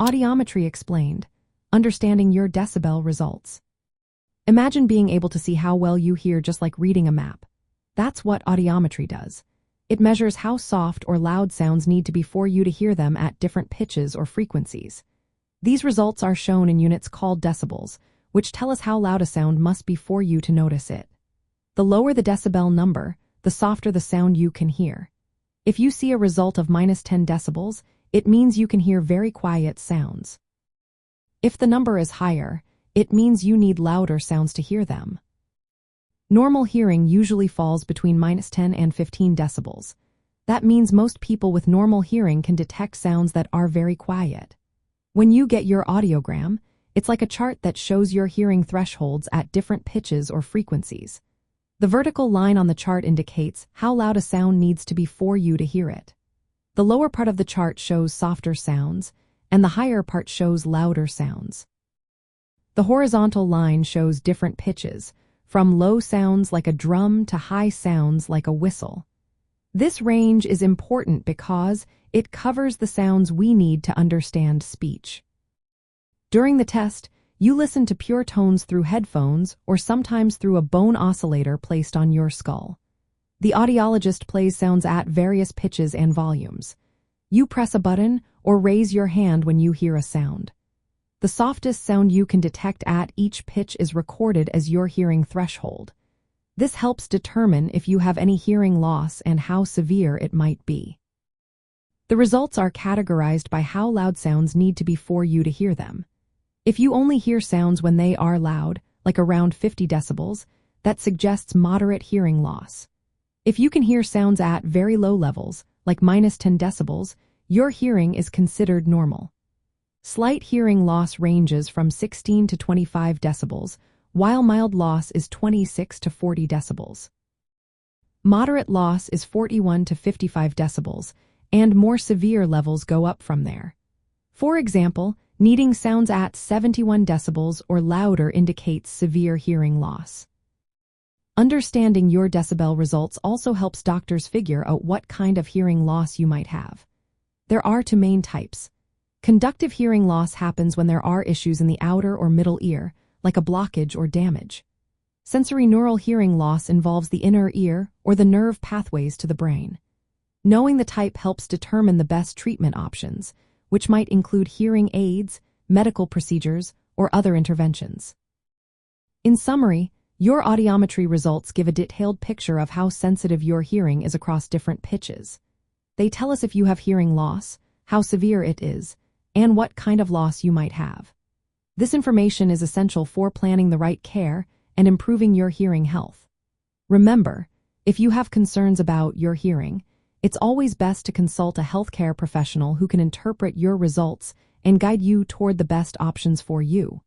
Audiometry Explained, Understanding Your Decibel Results. Imagine being able to see how well you hear just like reading a map. That's what audiometry does. It measures how soft or loud sounds need to be for you to hear them at different pitches or frequencies. These results are shown in units called decibels, which tell us how loud a sound must be for you to notice it. The lower the decibel number, the softer the sound you can hear. If you see a result of -10 decibels, it means you can hear very quiet sounds. If the number is higher, it means you need louder sounds to hear them. Normal hearing usually falls between -10 and 15 decibels. That means most people with normal hearing can detect sounds that are very quiet. When you get your audiogram, it's like a chart that shows your hearing thresholds at different pitches or frequencies. The vertical line on the chart indicates how loud a sound needs to be for you to hear it. The lower part of the chart shows softer sounds, and the higher part shows louder sounds. The horizontal line shows different pitches, from low sounds like a drum to high sounds like a whistle. This range is important because it covers the sounds we need to understand speech. During the test, you listen to pure tones through headphones or sometimes through a bone oscillator placed on your skull. The audiologist plays sounds at various pitches and volumes. You press a button or raise your hand when you hear a sound. The softest sound you can detect at each pitch is recorded as your hearing threshold. This helps determine if you have any hearing loss and how severe it might be. The results are categorized by how loud sounds need to be for you to hear them. If you only hear sounds when they are loud, like around 50 decibels, that suggests moderate hearing loss. If you can hear sounds at very low levels, like -10 decibels, your hearing is considered normal. Slight hearing loss ranges from 16 to 25 decibels, while mild loss is 26 to 40 decibels. Moderate loss is 41 to 55 decibels, and more severe levels go up from there. For example, needing sounds at 71 decibels or louder indicates severe hearing loss. Understanding your decibel results also helps doctors figure out what kind of hearing loss you might have. There are two main types. Conductive hearing loss happens when there are issues in the outer or middle ear, like a blockage or damage. Sensorineural hearing loss involves the inner ear or the nerve pathways to the brain. Knowing the type helps determine the best treatment options, which might include hearing aids, medical procedures, or other interventions. In summary, your audiometry results give a detailed picture of how sensitive your hearing is across different pitches. They tell us if you have hearing loss, how severe it is, and what kind of loss you might have. This information is essential for planning the right care and improving your hearing health. Remember, if you have concerns about your hearing, it's always best to consult a healthcare professional who can interpret your results and guide you toward the best options for you.